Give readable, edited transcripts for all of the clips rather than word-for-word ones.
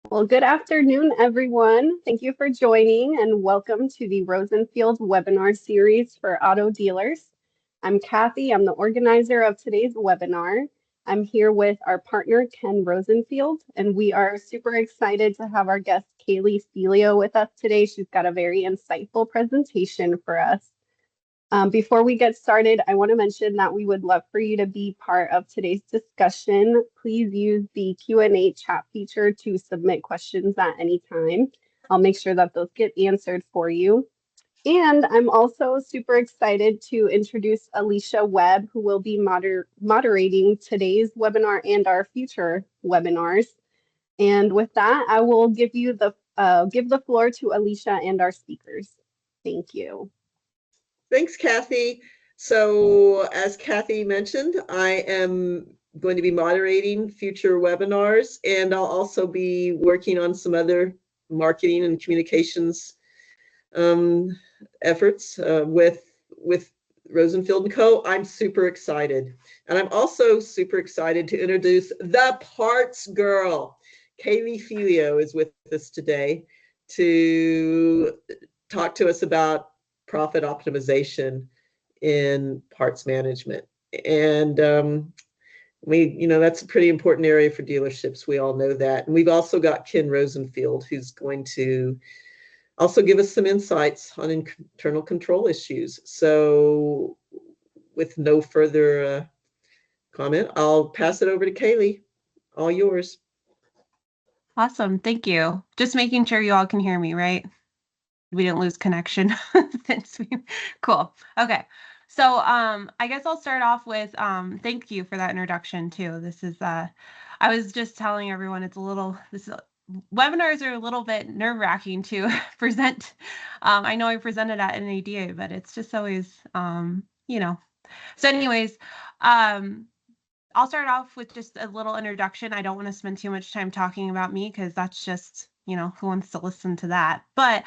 Well, good afternoon, everyone. Thank you for joining and welcome to the Rosenfield Webinar Series for auto dealers. I'm Kathy. I'm the organizer of today's webinar. I'm here with our partner, Ken Rosenfield, and we are super excited to have our guest, Kaylee Felio, with us today. She's got a very insightful presentation for us. Before we get started, I want to mention that we would love for you to be part of today's discussion. Please use the Q&A chat feature to submit questions at any time. I'll make sure that those get answered for you. And I'm also super excited to introduce Alicia Webb, who will be moderating today's webinar and our future webinars. And with that, I will give the floor to Alicia and our speakers. Thank you. Thanks, Kathy. So as Kathy mentioned, I am going to be moderating future webinars, and I'll also be working on some other marketing and communications efforts with Rosenfield & Co. I'm super excited. And I'm also super excited to introduce the parts girl. Kaylee Felio is with us today to talk to us about profit optimization in parts management. And that's a pretty important area for dealerships. We all know that. And we've also got Ken Rosenfield, who's going to also give us some insights on internal control issues. So with no further comment, I'll pass it over to Kaylee. All yours. Awesome. Thank you. Just making sure you all can hear me, right? We didn't lose connection. Cool. Okay. So I guess I'll start off with thank you for that introduction too. This is I was just telling everyone webinars are a little bit nerve-wracking to present. I know I presented at NADA, but it's just always So anyways, I'll start off with just a little introduction. I don't want to spend too much time talking about me because that's just, who wants to listen to that? But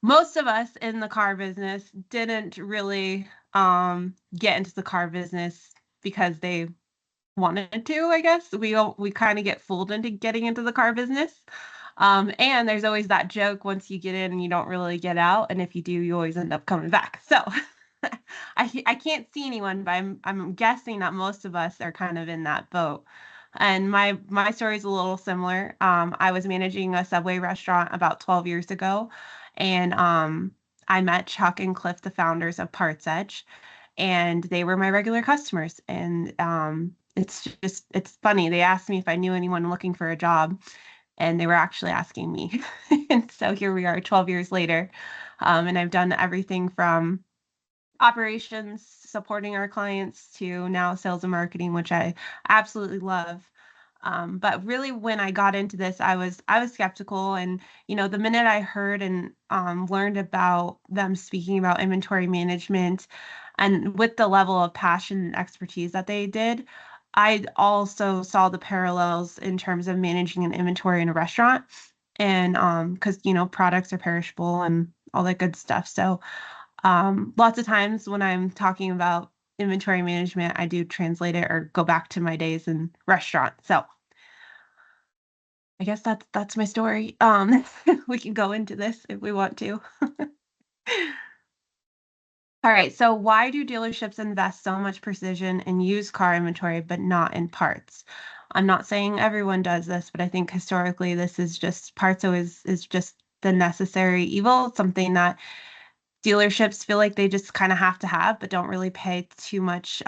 most of us in the car business didn't really get into the car business because they wanted to, I guess. We kind of get fooled into getting into the car business. And there's always that joke, once you get in and you don't really get out. And if you do, you always end up coming back. So I can't see anyone, but I'm guessing that most of us are kind of in that boat. And my story is a little similar. I was managing a Subway restaurant about 12 years ago, and I met Chuck and Cliff, the founders of Parts Edge, and they were my regular customers. And it's funny. They asked me if I knew anyone looking for a job, and they were actually asking me. And so here we are 12 years later, and I've done everything from operations, supporting our clients, to now sales and marketing, which I absolutely love. But really, when I got into this, I was skeptical, and the minute I heard and learned about them speaking about inventory management, and with the level of passion and expertise that they did, I also saw the parallels in terms of managing an inventory in a restaurant, and because products are perishable and all that good stuff. So lots of times when I'm talking about inventory management, I do translate it or go back to my days in restaurants. So I guess that's my story. We can go into this if we want to. All right. So why do dealerships invest so much precision in used car inventory, but not in parts? I'm not saying everyone does this, but I think historically this is just parts is just the necessary evil, something that dealerships feel like they just kind of have to have, but don't really pay too much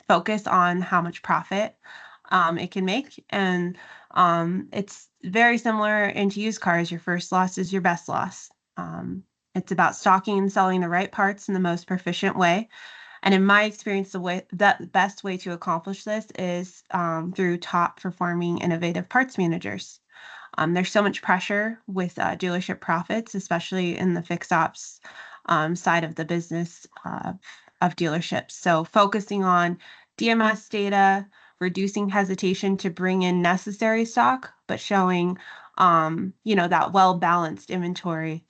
focus on how much profit it can make. And it's very similar into used cars. Your first loss is your best loss. It's about stocking and selling the right parts in the most proficient way. And in my experience, the best way to accomplish this is through top performing innovative parts managers. There's so much pressure with dealership profits, especially in the fixed ops side of the business of dealerships. So focusing on DMS data, reducing hesitation to bring in necessary stock, but showing, that well-balanced inventory.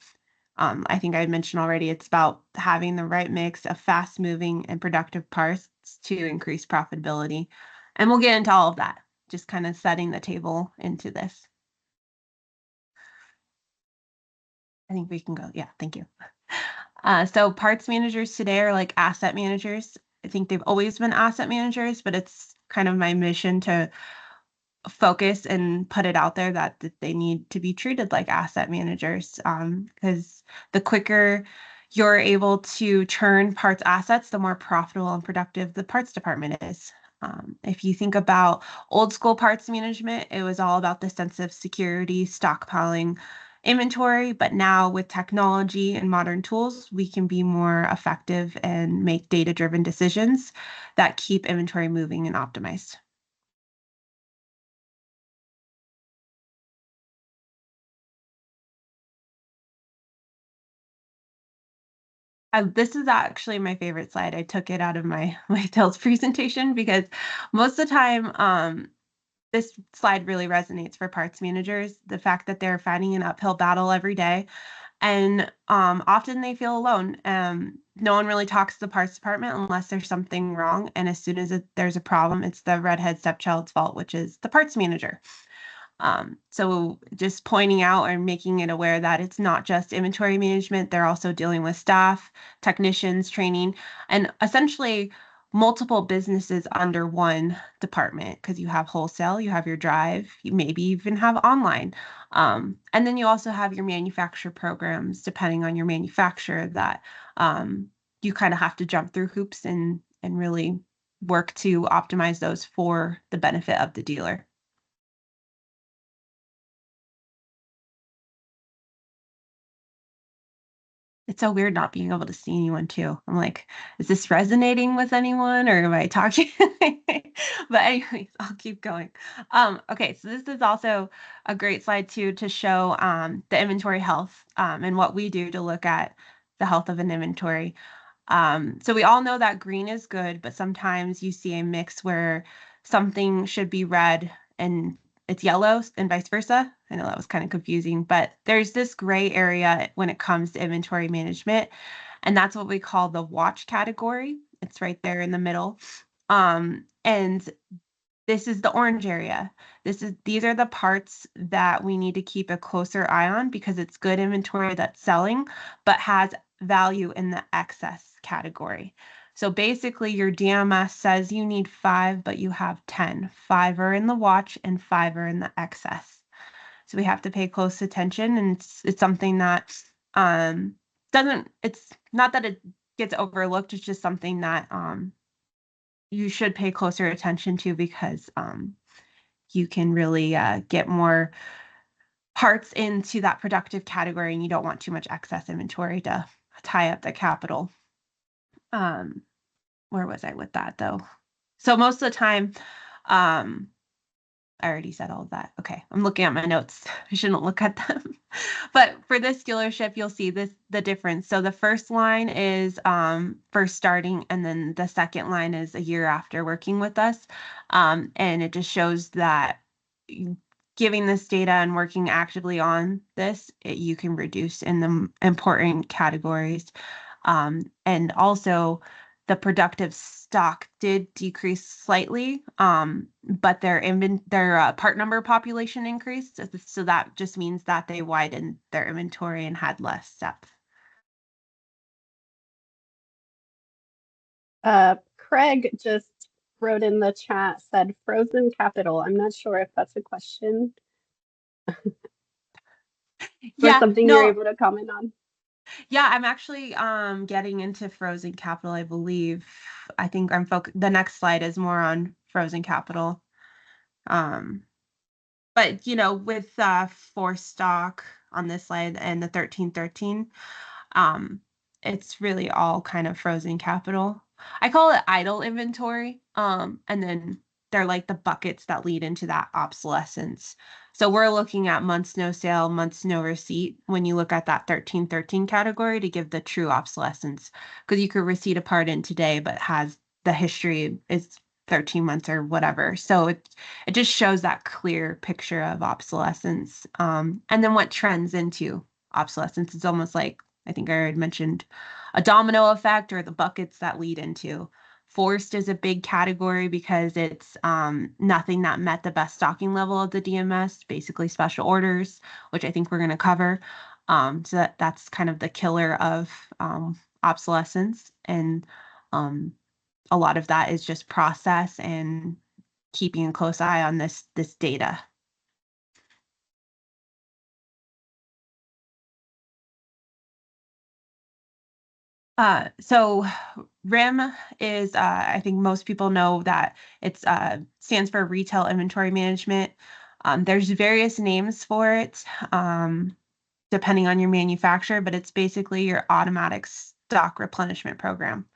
I think I mentioned already, it's about having the right mix of fast-moving and productive parts to increase profitability. And we'll get into all of that, just kind of setting the table into this. I think we can go. Yeah, thank you. So parts managers today are like asset managers. I think they've always been asset managers, but it's kind of my mission to focus and put it out there that they need to be treated like asset managers, because the quicker you're able to turn parts assets, the more profitable and productive the parts department is. If you think about old school parts management, it was all about the sense of security, stockpiling, inventory, but now with technology and modern tools, we can be more effective and make data-driven decisions that keep inventory moving and optimized. This is actually my favorite slide. I took it out of my sales presentation because most of the time, this slide really resonates for parts managers. The fact that they're fighting an uphill battle every day, and often they feel alone. No one really talks to the parts department unless there's something wrong, and as soon as there's a problem, it's the redhead stepchild's fault, which is the parts manager. So just pointing out and making it aware that it's not just inventory management, they're also dealing with staff, technicians, training, and essentially multiple businesses under one department, because you have wholesale, you have your drive, you maybe even have online. And then you also have your manufacturer programs, depending on your manufacturer, that you kind of have to jump through hoops and really work to optimize those for the benefit of the dealer. It's so weird not being able to see anyone too. I'm like, is this resonating with anyone or am I talking? But anyways, I'll keep going. Okay, so this is also a great slide too to show the inventory health and what we do to look at the health of an inventory. So we all know that green is good, but sometimes you see a mix where something should be red and it's yellow and vice versa. I know that was kind of confusing, but there's this gray area when it comes to inventory management, and that's what we call the watch category. It's right there in the middle. And this is the orange area. These are the parts that we need to keep a closer eye on because it's good inventory that's selling, but has value in the excess category. So basically your DMS says you need 5, but you have 10. 5 are in the watch and 5 are in the excess. So we have to pay close attention, and it's something that it's not that it gets overlooked, it's just something that you should pay closer attention to because you can really get more parts into that productive category, and you don't want too much excess inventory to tie up the capital. Where was I with that though? So most of the time, I already said all of that. Okay, I'm looking at my notes. I shouldn't look at them. But for this dealership, you'll see the difference. So the first line is first starting, and then the second line is a year after working with us. And it just shows that giving this data and working actively on this, you can reduce in the important categories. And also, the productive stock did decrease slightly, but their part number population increased. So that just means that they widened their inventory and had less depth. Craig just wrote in the chat, said frozen capital. I'm not sure if that's a question. Or something you're able to comment on. Yeah, I'm actually getting into frozen capital, I believe. I think the next slide is more on frozen capital. But with for stock on this slide and the 1313, it's really all kind of frozen capital. I call it idle inventory. And then they're like the buckets that lead into that obsolescence. So we're looking at months no sale, months no receipt when you look at that 1313 category to give the true obsolescence. Because you could receipt a part in today, but has the history is 13 months or whatever. So it just shows that clear picture of obsolescence. And then what trends into obsolescence. It's almost like, I think I already mentioned, a domino effect or the buckets that lead into. Forced is a big category because it's nothing that met the best stocking level of the DMS, basically special orders, which I think we're going to cover. So that's kind of the killer of obsolescence. And a lot of that is just process and keeping a close eye on this data. So RIM is, I think most people know that it's stands for Retail Inventory Management. There's various names for it, depending on your manufacturer, but it's basically your automatic stock replenishment program.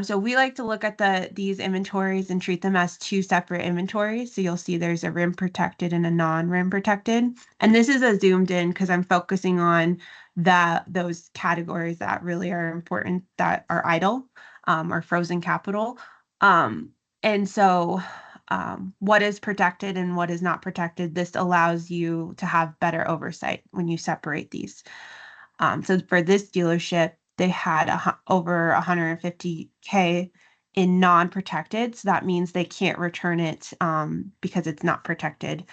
So we like to look at these inventories and treat them as two separate inventories. So you'll see there's a RIM protected and a non-RIM protected. And this is a zoomed in because I'm focusing on those categories that really are important, that are idle or frozen capital. And so what is protected and what is not protected, this allows you to have better oversight when you separate these. So for this dealership, they had over 150K in non-protected. So that means they can't return it because it's not protected.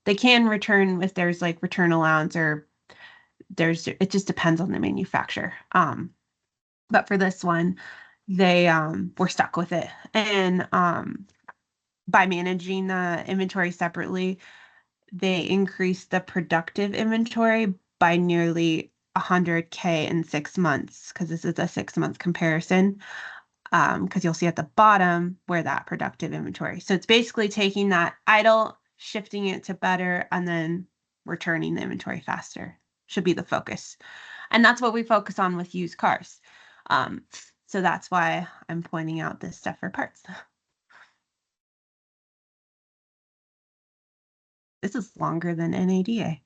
They can return if there's like return allowance, or it just depends on the manufacturer. But for this one, they were stuck with it. And by managing the inventory separately, they increased the productive inventory by nearly 100K in 6 months, because this is a 6-month comparison, because you'll see at the bottom where that productive inventory. So it's basically taking that idle, shifting it to better, and then returning the inventory faster should be the focus. And that's what we focus on with used cars. So that's why I'm pointing out this stuff for parts. This is longer than NADA.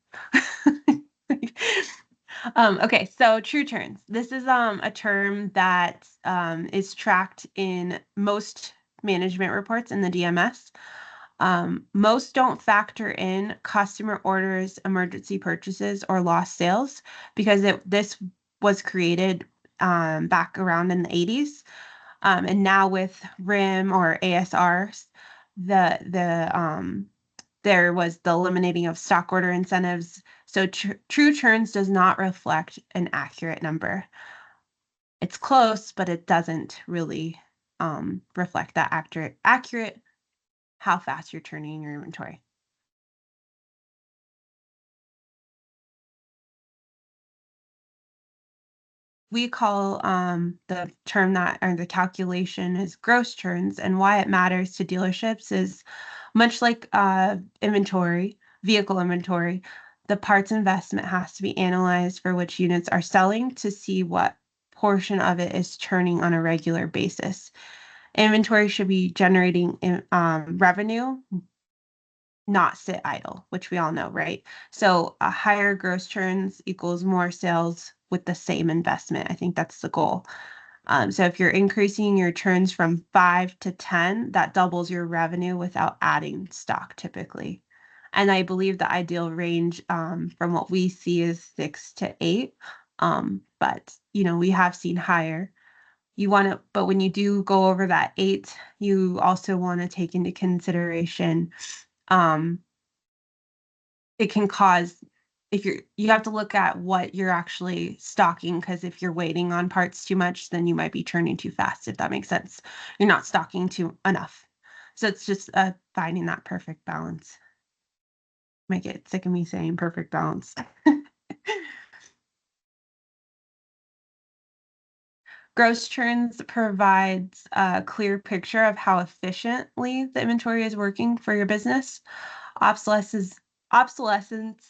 Okay, so true turns. This is a term that is tracked in most management reports in the DMS. Most don't factor in customer orders, emergency purchases, or lost sales, because this was created back around in the 80s. And now with RIM or ASRs, there was the eliminating of stock order incentives. So true turns does not reflect an accurate number. It's close, but it doesn't really reflect that accurate how fast you're turning your inventory. We call the term that, or the calculation, is gross turns, and why it matters to dealerships is much like vehicle inventory, the parts investment has to be analyzed for which units are selling to see what portion of it is turning on a regular basis. Inventory should be generating revenue, not sit idle, which we all know, right? So a higher gross turns equals more sales with the same investment. I think that's the goal. So if you're increasing your turns from 5 to 10, that doubles your revenue without adding stock typically. And I believe the ideal range from what we see is 6 to 8. But we have seen higher. But when you do go over that 8, you also want to take into consideration it can cause, you have to look at what you're actually stocking, because if you're waiting on parts too much, then you might be turning too fast, if that makes sense. You're not stocking enough. So it's just finding that perfect balance. Might get sick of me saying perfect balance. Gross turns provides a clear picture of how efficiently the inventory is working for your business. Obsolescence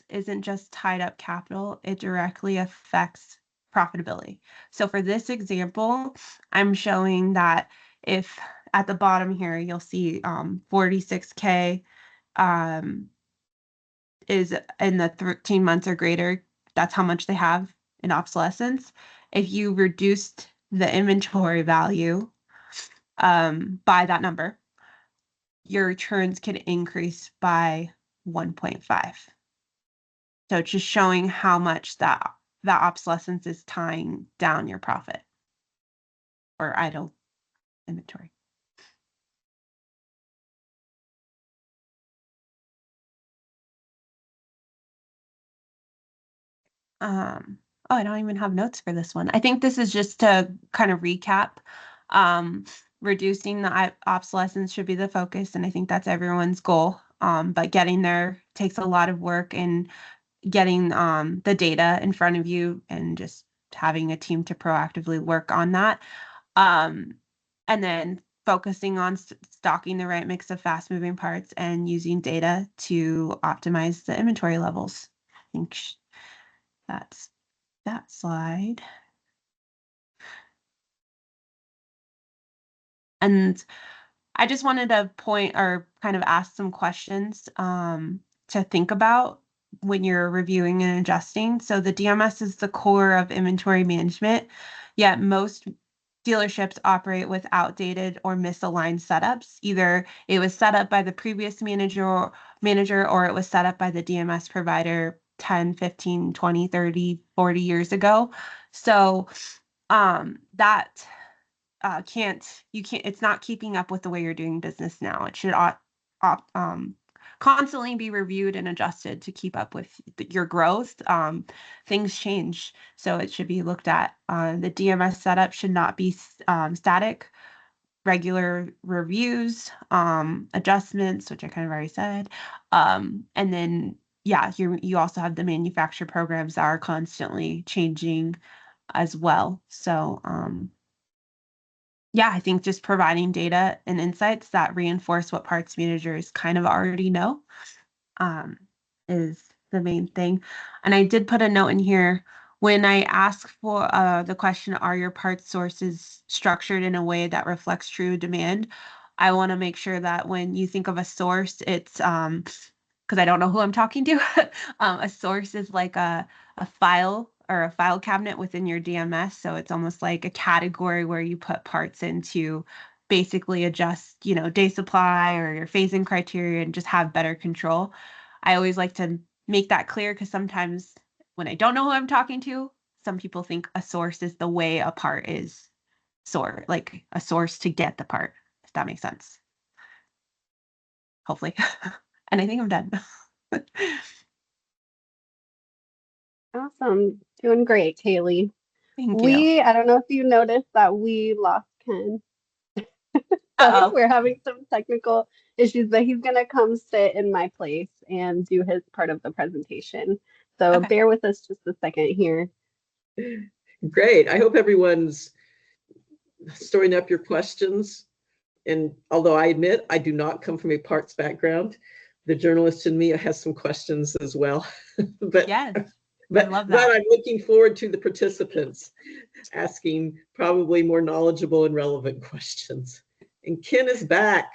isn't just tied up capital, it directly affects profitability. So for this example, I'm showing that if at the bottom here, you'll see 46K is in the 13 months or greater, that's how much they have in obsolescence. If you reduced the inventory value by that number, your returns could increase by 1.5. So it's just showing how much that obsolescence is tying down your profit or idle inventory. Oh, I don't even have notes for this one. I think this is just to kind of recap. Reducing the obsolescence should be the focus, and I think that's everyone's goal. But getting there takes a lot of work, and getting the data in front of you and just having a team to proactively work on that. And then focusing on stocking the right mix of fast moving parts and using data to optimize the inventory levels. I think that's that slide. And I just wanted to point or kind of ask some questions to think about when you're reviewing and adjusting. So the DMS is the core of inventory management, yet most dealerships operate with outdated or misaligned setups. Either it was set up by the previous manager or it was set up by the DMS provider 10, 15, 20, 30, 40 years ago. So that it's not keeping up with the way you're doing business now. It should constantly be reviewed and adjusted to keep up with your growth. Things change, so it should be looked at. The DMS setup should not be static. Regular reviews, adjustments, which I kind of already said, and then yeah, you also have the manufacturer programs that are constantly changing as well. So yeah, I think just providing data and insights that reinforce what parts managers kind of already know is the main thing. And I did put a note in here when I ask for the question, are your parts sources structured in a way that reflects true demand? I want to make sure that when you think of a source, it's because I don't know who I'm talking to. A source is like a file or a file cabinet within your DMS. So it's almost like a category where you put parts into basically adjust, day supply or your phasing criteria and just have better control. I always like to make that clear because sometimes when I don't know who I'm talking to, some people think a source is the way a part is like a source to get the part, if that makes sense. Hopefully. And I think I'm done. Awesome. Doing great, Kaylee. Thank you. I don't know if you noticed that we lost Ken. So Uh-oh. we're having some technical issues, but he's going to come sit in my place and do his part of the presentation. So Okay. bear with us just a second here. Great. I hope everyone's storing up your questions. And although I admit I do not come from a parts background, the journalist in me has some questions as well. but Yes. but I love that. I'm looking forward to the participants asking probably more knowledgeable and relevant questions. And Ken is back.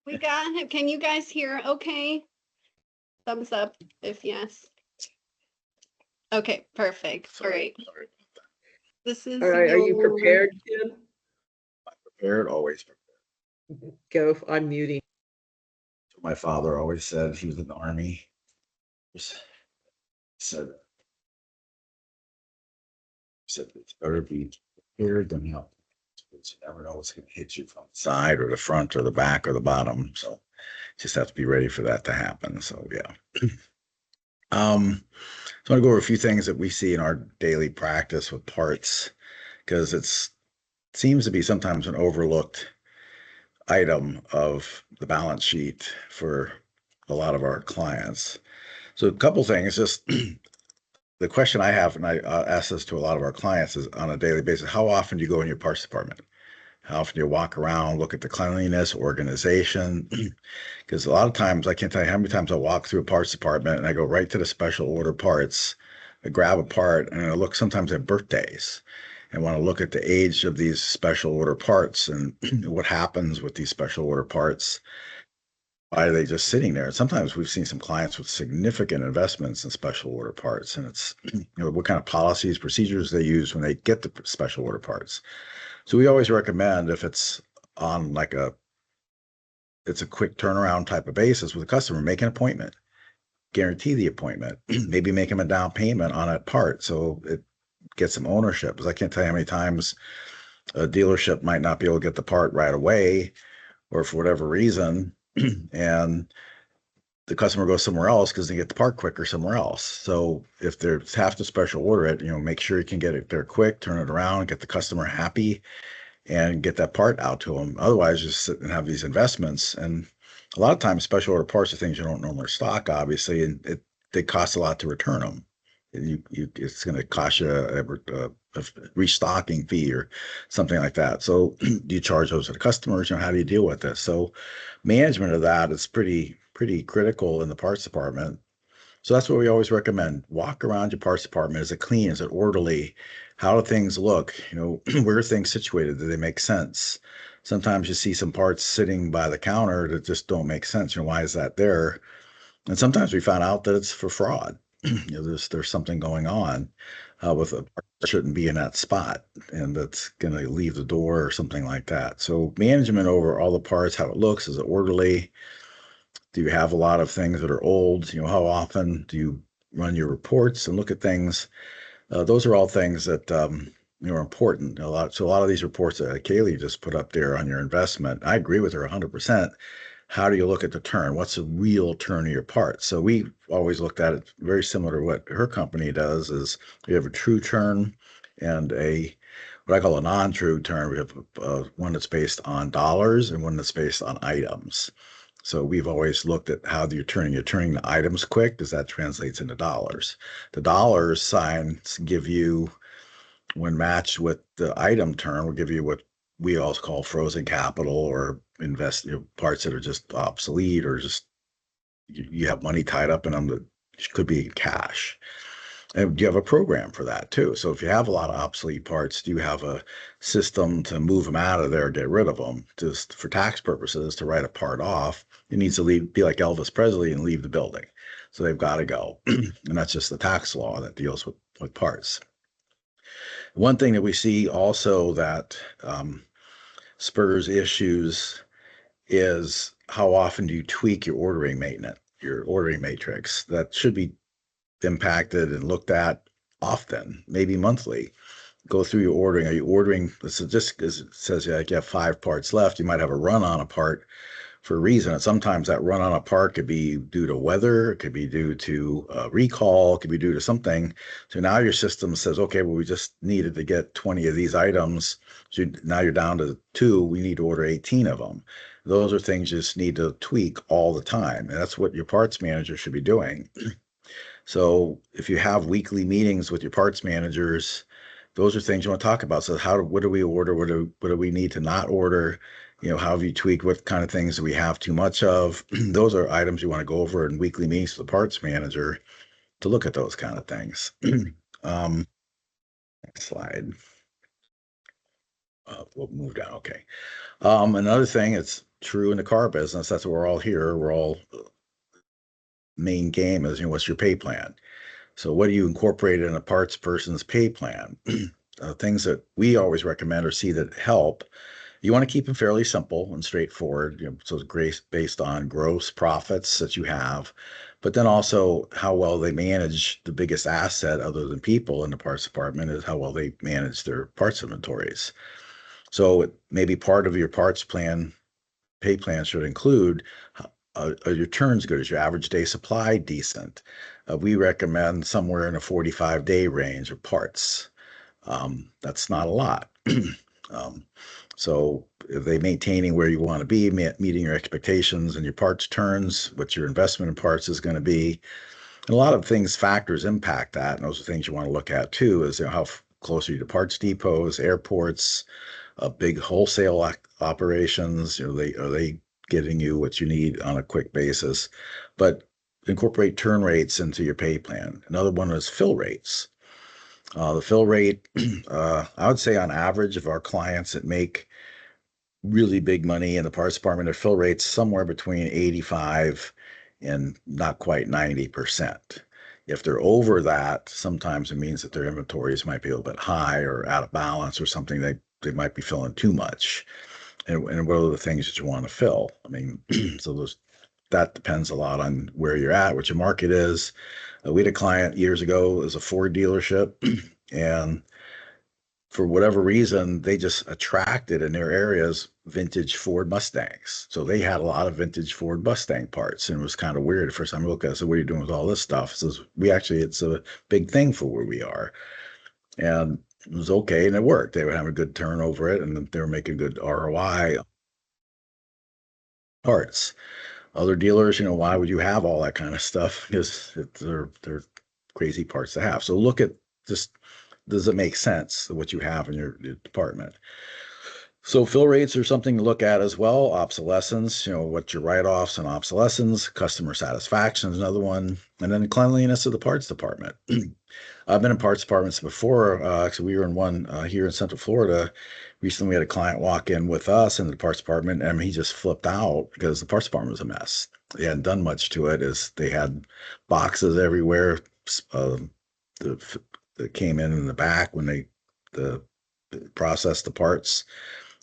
We got him. Can you guys hear okay? Thumbs up if yes. Okay, perfect. All right. This is All right, are you prepared, Ken? Prepared, always prepared. Go, I'm muting. My father always said, he was in the army. He said it's better be prepared than help. You never know what's going to hit you from the side or the front or the back or the bottom. So just have to be ready for that to happen. So yeah. So I want to go over a few things that we see in our daily practice with parts, because it seems to be sometimes an overlooked item of the balance sheet for a lot of our clients. So a couple things, just the question I have, and I ask this to a lot of our clients, is on a daily basis, how often do you go in your parts department? How often do you walk around, look at the cleanliness, organization? Because a lot of times, I can't tell you how many times I walk through a parts department and I go right to the special order parts, I grab a part, and I look sometimes at birthdays and want to look at the age of these special order parts and what happens with these special order parts. Why are they just sitting there? Sometimes we've seen some clients with significant investments in special order parts, and it's what kind of policies, procedures they use when they get the special order parts. So we always recommend, if it's on it's a quick turnaround type of basis with a customer, make an appointment, guarantee the appointment, maybe make them a down payment on that part so it gets some ownership. Because I can't tell you how many times a dealership might not be able to get the part right away, or for whatever reason, and the customer goes somewhere else because they get the part quicker somewhere else. So if they have to special order it, make sure you can get it there quick, turn it around, get the customer happy, and get that part out to them. Otherwise, just sit and have these investments. And a lot of times, special order parts are things you don't normally stock, obviously, and they cost a lot to return them. It's going to cost you a restocking fee or something like that. So do you charge those to the customers? How do you deal with this? So management of that is pretty critical in the parts department. So that's what we always recommend. Walk around your parts department. Is it clean? Is it orderly? How do things look? Where are things situated? Do they make sense? Sometimes you see some parts sitting by the counter that just don't make sense. Why is that there? And sometimes we found out that it's for fraud. There's something going on with a part that shouldn't be in that spot, and that's going to leave the door or something like that. So management over all the parts, how it looks, is it orderly? Do you have a lot of things that are old? How often do you run your reports and look at things? Those are all things that are important. A lot of these reports that Kaylee just put up there on your investment, I agree with her 100%. How do you look at the turn? What's the real turn of your parts? So we always looked at it very similar to what her company does. Is we have a true turn and what I call a non-true turn. We have one that's based on dollars and one that's based on items. So we've always looked at how you're turning the items quick, because that translates into dollars. The dollars signs give you, when matched with the item turn, will give you what we also call frozen capital, or invest parts that are just obsolete, or just you have money tied up in them that could be cash. And you have a program for that too. So if you have a lot of obsolete parts, do you have a system to move them out of there, get rid of them? Just for tax purposes, to write a part off, it needs to be like Elvis Presley and leave the building. So they've got to go. And that's just the tax law that deals with parts. One thing that we see also that spurs issues is how often do you tweak your ordering matrix? That should be impacted and looked at often, maybe monthly. Go through your ordering. Are you ordering? This is just because it says you have 5 parts left. You might have a run on a part for a reason. And sometimes that run on a part could be due to weather, it could be due to a recall, it could be due to something. So now your system says, okay, well, we just needed to get 20 of these items. So now you're down to 2. We need to order 18 of them. Those are things you just need to tweak all the time. And that's what your parts manager should be doing. So if you have weekly meetings with your parts managers, those are things you want to talk about. So what do we order? What do we need to not order? How have you tweaked? What kind of things do we have too much of? Those are items you want to go over in weekly meetings with the parts manager to look at those kind of things. Next slide. We'll move down. Okay. Another thing, it's true in the car business. That's what we're all here. We're all main game is, what's your pay plan? So what do you incorporate in a parts person's pay plan? Things that we always recommend or see that help. You want to keep them fairly simple and straightforward. So it's based on gross profits that you have, but then also how well they manage the biggest asset other than people in the parts department is how well they manage their parts inventories. So maybe part of your parts plan, pay plan should include, are your turns good? Is your average day supply decent? We recommend somewhere in a 45-day range of parts. That's not a lot. So are they maintaining where you want to be, meeting your expectations and your parts turns, what your investment in parts is going to be? And a lot of factors impact that. And those are things you want to look at too, is how close are you to parts depots, airports, big wholesale operations? Are they getting you what you need on a quick basis? But incorporate turn rates into your pay plan. Another one is fill rates. The fill rate, I would say on average of our clients that make really big money in the parts department, their fill rates somewhere between 85 and not quite 90%. If they're over that, sometimes it means that their inventories might be a little bit high or out of balance or something. They might be filling too much. And what are the things that you want to fill? I mean, so that depends a lot on where you're at, what your market is. We had a client years ago, it was a Ford dealership, and for whatever reason, they just attracted in their areas vintage Ford Mustangs. So they had a lot of vintage Ford Mustang parts, and it was kind of weird. The first time I looked at it, I said, what are you doing with all this stuff? It says, it's a big thing for where we are. And it was okay, and it worked. They were having a good turnover it, and they were making good ROI parts. Other dealers, why would you have all that kind of stuff? Because they're crazy parts to have. So look at just, does it make sense what you have in your department? So fill rates are something to look at as well. Obsolescence, what your write-offs and obsolescence. Customer satisfaction is another one. And then the cleanliness of the parts department. I've been in parts departments before. Actually, we were in one here in Central Florida. Recently, we had a client walk in with us in the parts department, and he just flipped out because the parts department was a mess. They hadn't done much to it. As they had boxes everywhere that came in the back when they processed the parts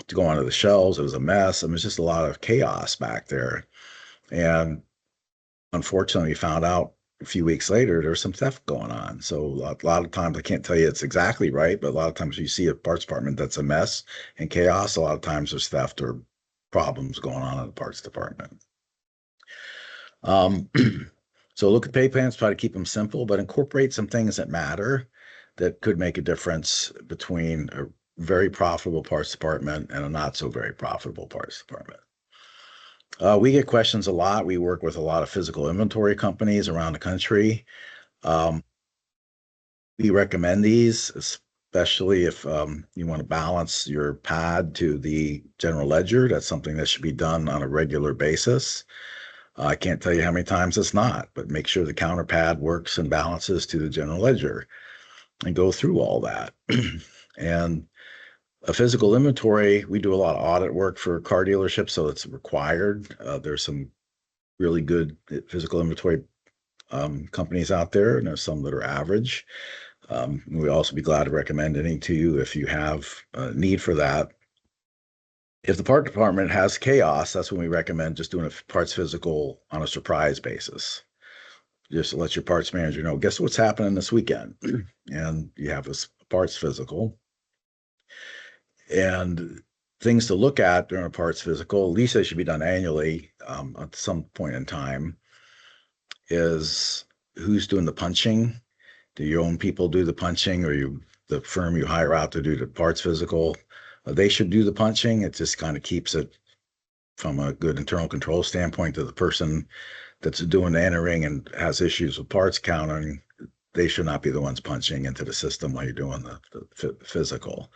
to go onto the shelves. It was a mess. I mean, it was just a lot of chaos back there. And unfortunately, we found out a few weeks later there's some theft going on. So a lot of times, I can't tell you it's exactly right, but a lot of times you see a parts department that's a mess and chaos. A lot of times there's theft or problems going on in the parts department. So look at pay plans, try to keep them simple, but incorporate some things that matter that could make a difference between a very profitable parts department and a not so very profitable parts department. We get questions a lot. We work with a lot of physical inventory companies around the country. We recommend these, especially if you want to balance your pad to the general ledger. That's something that should be done on a regular basis. I can't tell you how many times it's not, but make sure the counter pad works and balances to the general ledger and go through all that. And a physical inventory, we do a lot of audit work for car dealerships, so it's required. There's some really good physical inventory companies out there, and there's some that are average. We'd also be glad to recommend any to you if you have a need for that. If the part department has chaos, that's when we recommend just doing a parts physical on a surprise basis. Just to let your parts manager know, guess what's happening this weekend? And you have this parts physical. And things to look at during a parts physical, at least they should be done annually at some point in time, is who's doing the punching? Do your own people do the punching, or the firm you hire out to do the parts physical? They should do the punching. It just kind of keeps it from a good internal control standpoint to the person that's doing the entering and has issues with parts counting. They should not be the ones punching into the system while you're doing the physical.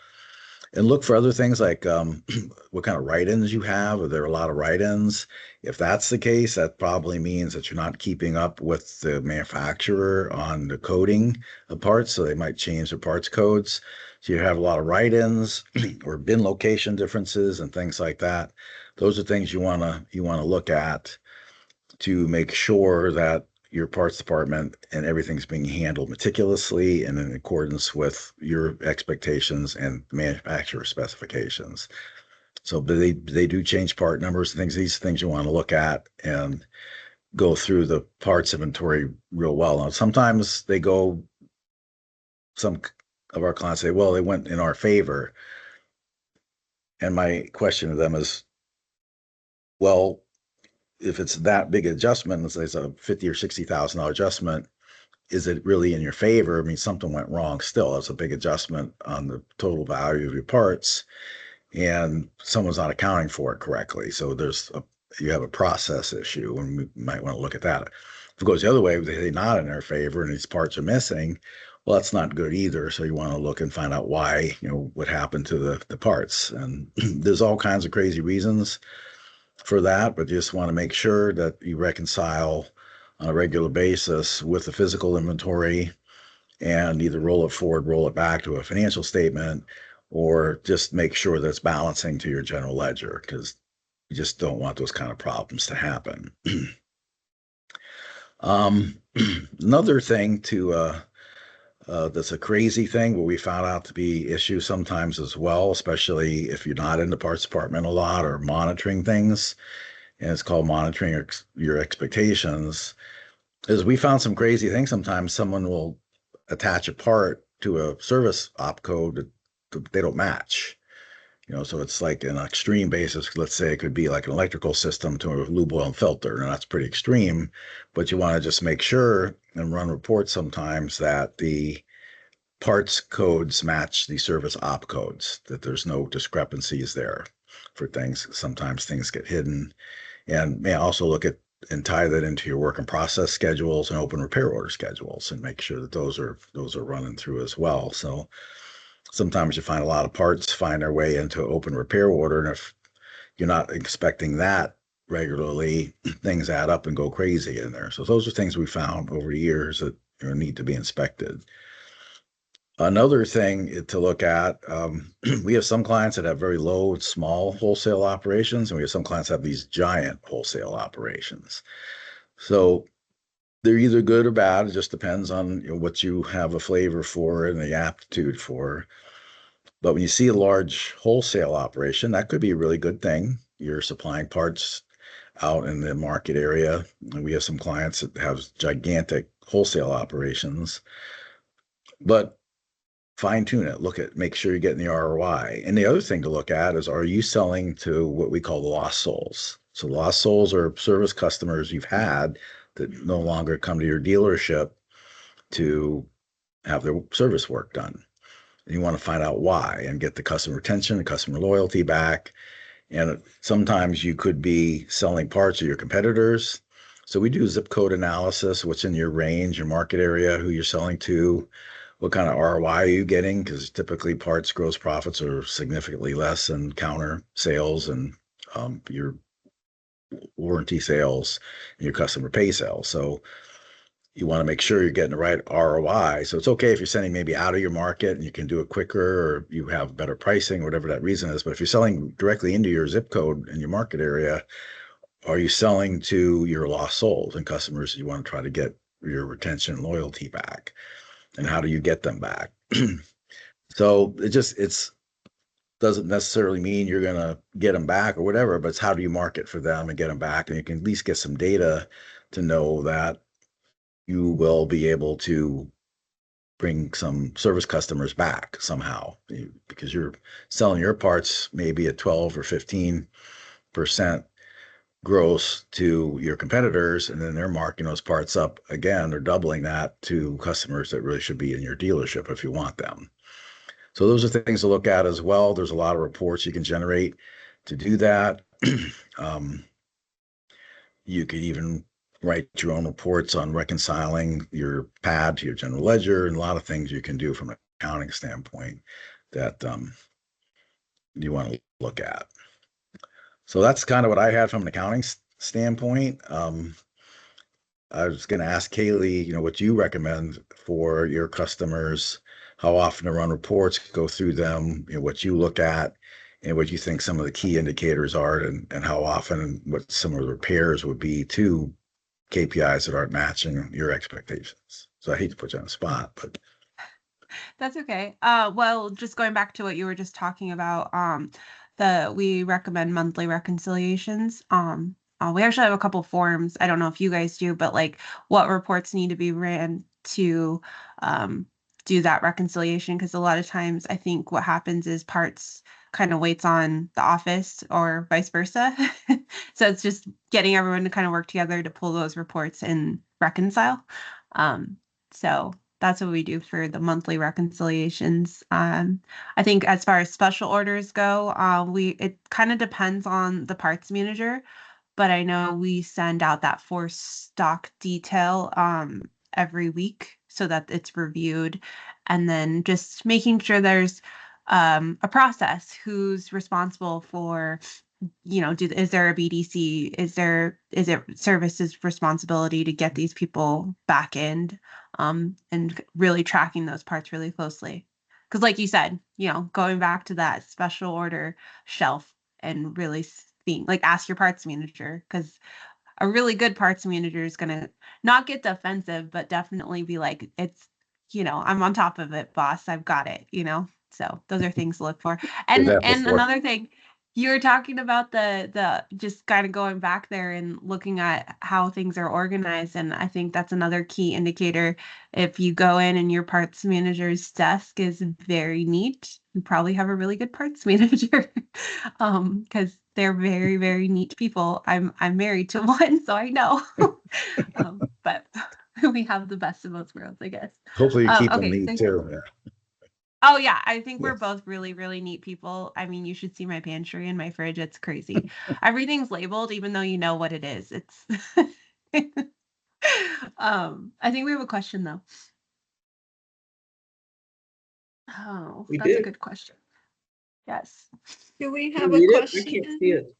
And look for other things like what kind of write-ins you have. Are there a lot of write-ins? If that's the case, that probably means that you're not keeping up with the manufacturer on the coding of parts, so they might change their parts codes. So you have a lot of write-ins or bin location differences and things like that. Those are things you want to look at to make sure that your parts department and everything's being handled meticulously and in accordance with your expectations and manufacturer specifications. So they do change part numbers and things. These things you want to look at and go through the parts inventory real well. Now, sometimes some of our clients say, well, they went in our favor. And my question to them is, well, if it's that big adjustment, let's say it's a $50,000 or $60,000 adjustment, is it really in your favor? I mean, something went wrong still. That's a big adjustment on the total value of your parts, and someone's not accounting for it correctly. So you have a process issue, and we might want to look at that. If it goes the other way, they're not in their favor and these parts are missing, well, that's not good either. So you want to look and find out why, what happened to the parts. And there's all kinds of crazy reasons for that, but you just want to make sure that you reconcile on a regular basis with the physical inventory and either roll it forward, roll it back to a financial statement, or just make sure that it's balancing to your general ledger, because you just don't want those kind of problems to happen. Another thing that's a crazy thing, but we found out to be issue sometimes as well, especially if you're not in the parts department a lot or monitoring things, and it's called monitoring your expectations, is we found some crazy things. Sometimes someone will attach a part to a service op code they don't match. So it's like an extreme basis. Let's say it could be like an electrical system to a lube oil and filter, and that's pretty extreme. But you want to just make sure and run reports sometimes that the parts codes match the service op codes, that there's no discrepancies there for things. Sometimes things get hidden, and may also look at and tie that into your work in process schedules and open repair order schedules, and make sure that those are running through as well. So sometimes you find a lot of parts find their way into open repair order, and if you're not expecting that regularly, things add up and go crazy in there. So those are things we found over years that need to be inspected. Another thing to look at, we have some clients that have very low, small wholesale operations, and we have some clients that have these giant wholesale operations. So they're either good or bad. It just depends on what you have a flavor for and the aptitude for. But when you see a large wholesale operation, that could be a really good thing. You're supplying parts out in the market area. And we have some clients that have gigantic wholesale operations. But fine tune it, make sure you're getting the ROI. And the other thing to look at is, are you selling to what we call lost souls? So lost souls are service customers you've had that no longer come to your dealership to have their service work done. And you want to find out why and get the customer retention and customer loyalty back. And sometimes you could be selling parts of your competitors. So we do zip code analysis, what's in your range, your market area, who you're selling to, what kind of ROI are you getting? Because typically parts gross profits are significantly less than counter sales and your warranty sales and your customer pay sales. So you want to make sure you're getting the right ROI. So it's okay if you're sending maybe out of your market and you can do it quicker, or you have better pricing, whatever that reason is. But if you're selling directly into your zip code in your market area, are you selling to your lost souls and customers you want to try to get your retention and loyalty back? And how do you get them back? So it doesn't necessarily mean you're going to get them back or whatever, but it's how do you market for them and get them back? And you can at least get some data to know that you will be able to bring some service customers back somehow, because you're selling your parts maybe at 12 or 15% gross to your competitors, and then they're marking those parts up again or doubling that to customers that really should be in your dealership if you want them. So those are things to look at as well. There's a lot of reports you can generate to do that. You could even write your own reports on reconciling your pad to your general ledger, and a lot of things you can do from an accounting standpoint that you want to look at. So that's kind of what I had from an accounting standpoint. I was going to ask Kaylee, what you recommend for your customers, how often to run reports, go through them, what you look at, and what you think some of the key indicators are, and how often, and what some of the repairs would be to KPIs that aren't matching your expectations. So I hate to put you on the spot, but That's okay. Well, just going back to what you were just talking about, we recommend monthly reconciliations. We actually have a couple forms. I don't know if you guys do, but like what reports need to be ran to do that reconciliation. Because a lot of times I think what happens is parts kind of waits on the office or vice versa. So it's just getting everyone to kind of work together to pull those reports and reconcile. So that's what we do for the monthly reconciliations. I think as far as special orders go, it kind of depends on the parts manager, but I know we send out that for stock detail every week so that it's reviewed, and then just making sure there's a process, who's responsible for, is there a BDC? Is it services responsibility to get these people back in, and really tracking those parts really closely. Because like you said, going back to that special order shelf and really being like, ask your parts manager, because a really good parts manager is going to not get defensive, but definitely be like, it's, I'm on top of it, boss. I've got it, So those are things to look for. And another thing, You were talking about the just kind of going back there and looking at how things are organized, and I think that's another key indicator. If you go in and your parts manager's desk is very neat, you probably have a really good parts manager, because they're very, very neat people. I'm married to one, so I know. But we have the best of both worlds, I guess. Hopefully you keep them Okay, neat too. Yeah. oh yeah, I think we're Yes. both really, really neat people. I mean, you should see my pantry and my fridge. It's crazy. Everything's labeled, even though you know what it is. It's I think we have a question though. Oh, We that's a do. good question. Yes. Do we Can have you a read it? I question? can't see it.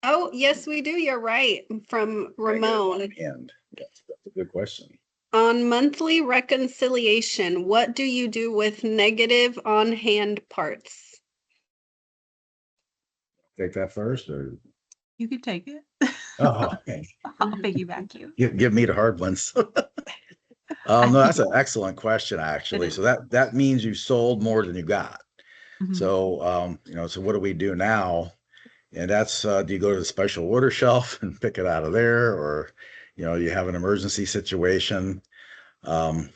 Oh, yes, we do. You're right. From Ramon. And yes, that's a good question. On monthly reconciliation, what do you do with negative on-hand parts? Take that first, or You could take it. oh, okay. I'll piggyback you. Give me the hard ones. No, that's an excellent question, actually. So that means you sold more than you got. Mhm. So so what do we do now? And that's do you go to the special order shelf and pick it out of there, or you have an emergency situation? Um,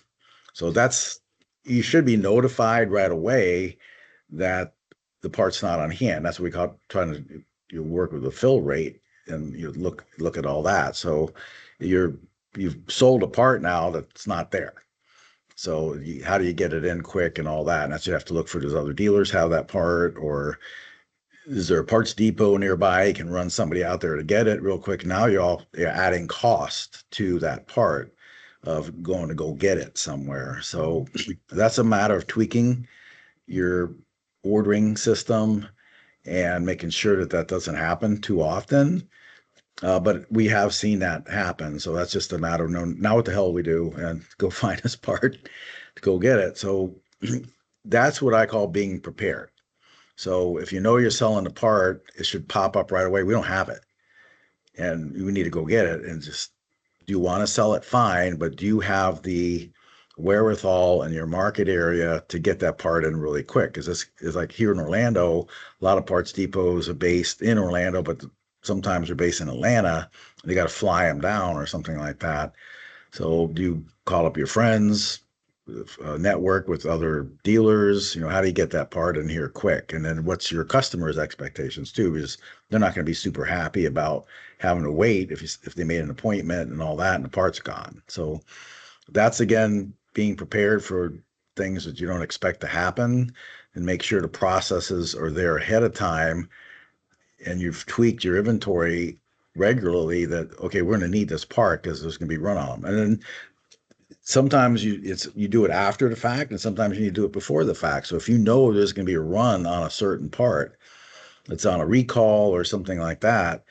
so that's you should be notified right away that the part's not on hand. That's what we call trying to work with the fill rate, and you look at all that. So you've sold a part now that's not there. So how do you get it in quick and all that? And that's you have to look for, does other dealers have that part, or is there a parts depot nearby? You can run somebody out there to get it real quick. Now you're adding cost to that part of going to go get it somewhere. So that's a matter of tweaking your ordering system and making sure that that doesn't happen too often. But we have seen that happen. So that's just a matter of knowing now what the hell we do and go find this part to go get it. So that's what I call being prepared. So if you know you're selling a part, it should pop up right away. We don't have it, and we need to go get it. And just, do you want to sell it? Fine, but do you have the wherewithal in your market area to get that part in really quick? Because this is like here in Orlando, a lot of parts depots are based in Orlando, but sometimes they're based in Atlanta. And they got to fly them down or something like that. So do you call up your friends, network with other dealers? How do you get that part in here quick? And then what's your customers' expectations too? Because they're not going to be super happy about having to wait if they made an appointment and all that and the part's gone. So that's, again, being prepared for things that you don't expect to happen, and make sure the processes are there ahead of time and you've tweaked your inventory regularly, that, okay, we're going to need this part because there's going to be run on them. And then sometimes you do it after the fact, and sometimes you need to do it before the fact. So if you know there's going to be a run on a certain part that's on a recall or something like that,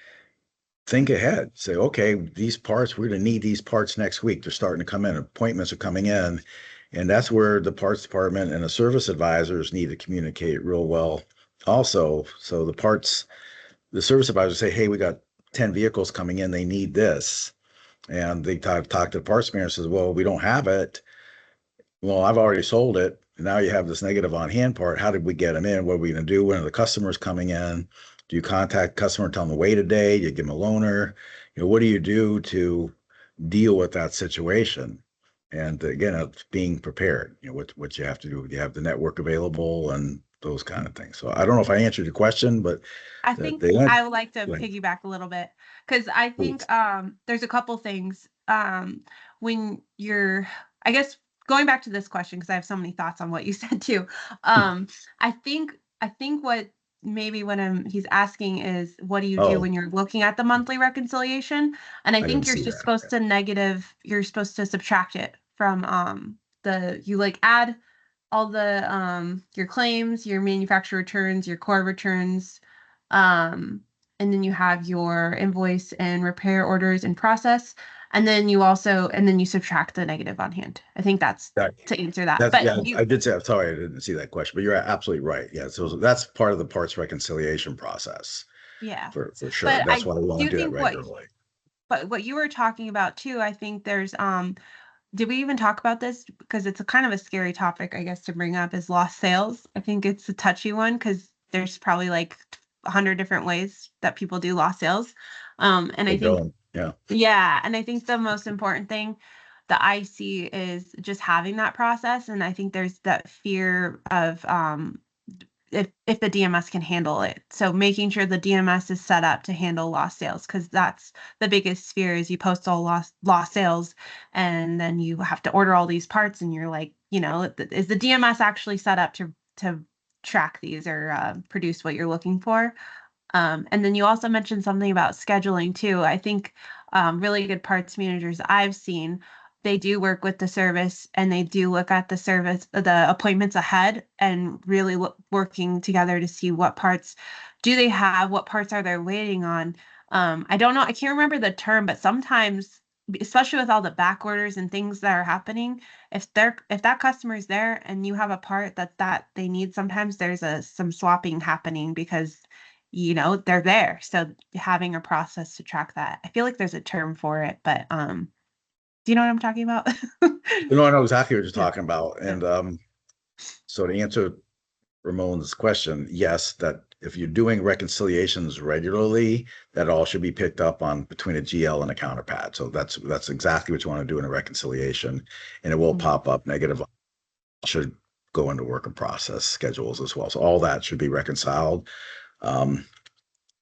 think ahead. Say, okay, these parts, we're going to need these parts next week. They're starting to come in. Appointments are coming in. And that's where the parts department and the service advisors need to communicate real well also. So the service advisors say, hey, we got 10 vehicles coming in. They need this. And they talk to the parts manager, says, well, we don't have it. Well, I've already sold it. Now you have this negative on hand part. How did we get them in? What are we going to do? When are the customers coming in? Do you contact customer, tell them to wait a day? Do you give them a loaner? What do you do to deal with that situation? And again, it's being prepared. What you have to do. You have the network available and those kind of things. So I don't know if I answered your question, but I think I would like to piggyback a little bit, because I think there's a couple things when you're, I guess, going back to this question, because I have so many thoughts on what you said too. I think what maybe when he's asking is, what do you do when you're looking at the monthly reconciliation? And I think you're just supposed to you're supposed to subtract it from you add all the your claims, your manufacturer returns, your core returns, and then you have your invoice and repair orders in process, and then you subtract the negative on hand. I think that's to answer that. But I did say, I'm sorry, I didn't see that question, but you're absolutely right. Yeah, so that's part of the parts reconciliation process. Yeah, for sure. But That's why we want to do that regularly. But what you were talking about too, I think there's did we even talk about this? Because it's a kind of a scary topic, I guess, to bring up, is lost sales. I think it's a touchy one, because there's probably like 100 different ways that people do lost sales. And I think, yeah, and I think the most important thing that I see is just having that process. And I think there's that fear of if the DMS can handle it. So making sure the DMS is set up to handle lost sales, because that's the biggest fear is you post all lost sales and then you have to order all these parts and you're like, you know, is the DMS actually set up to track these or produce what you're looking for? And then you also mentioned something about scheduling too. I think really good parts managers I've seen, they do work with the service and they do look at the service, the appointments ahead, and really working together to see what parts do they have, what parts are they waiting on. I don't know, I can't remember the term, but sometimes, especially with all the back orders and things that are happening, if that customer is there and you have a part that they need, sometimes there's some swapping happening because you know they're there. So having a process to track that, I feel like there's a term for it, but do you know what I'm talking about? You know, I know exactly what you're talking about. And so to answer Ramon's question, yes, that if you're doing reconciliations regularly, that all should be picked up on between a GL and a counterpart. So that's exactly what you want to do in a reconciliation, and it will pop up negative. Should go into work in process schedules as well. So all that should be reconciled.